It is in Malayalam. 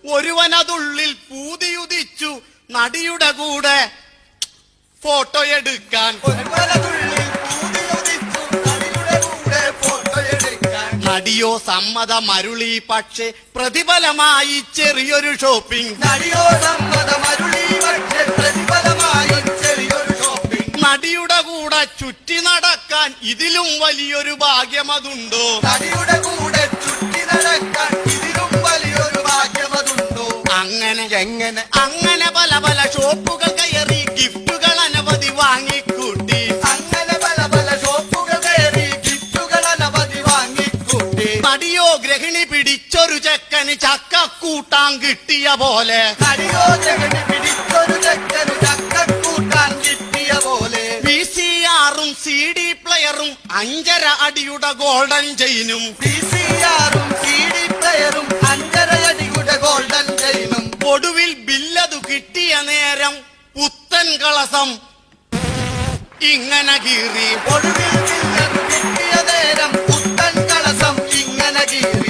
ഒരുവനതുള്ളിൽ പൂതിയുദിച്ചു നടിയുടെ കൂടെ ഫോട്ടോ എടുക്കാൻ. നടിയോ സമ്മതമരുളി, പക്ഷേ പ്രതിഫലമായി ചെറിയൊരു ഷോപ്പിംഗ്. നടിയുടെ കൂടെ ചുറ്റി നടക്കാൻ ഇതിലും വലിയൊരു ഭാഗ്യം അതുണ്ടോ? അങ്ങനെ പല പല ഷോപ്പുകൾ കയറി ഗിഫ്റ്റുകൾ അനവധി വാങ്ങിക്കൂട്ടി. നടിയോ ഗ്രഹിണി പിടിച്ചൊരു ചെക്കന് ചക്കക്കൂട്ടാൻ കിട്ടിയ പോലെ. VCRും CD പ്ലെയറും 5.5 അടിയുടെ ഗോൾഡൻ ചെയിനും. ഒടുവിൽ ബില്ലതു കിട്ടിയ നേരം പുത്തൻ കളസം ഇങ്ങനെ കീറി.